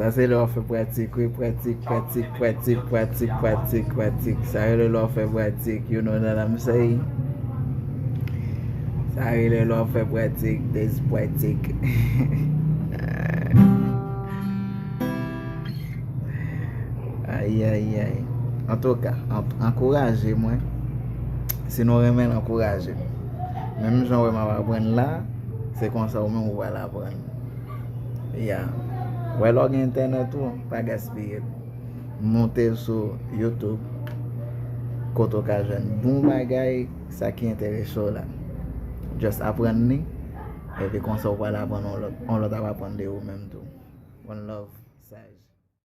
Ça, c'est leur fait pratique, oui, pratique. Ça, c'est leur fait pratique, you know what I'm saying? Ça, c'est leur fait pratique, des pratiques. Aïe, aïe, aïe. En tout cas, encouragez-moi. Sinon, remède encourager. Même si on va apprendre là, c'est comme ça ou même on va l'apprendre. Yeah. Ouais, log internet tout, pas gaspiller. Montez sur YouTube. Koto ka jeune bon bagay, ça qui intéresse là. Just apprendre ni, et puis comme ça on va l'apprendre, on l'autre va apprendre de vous même tout. One love.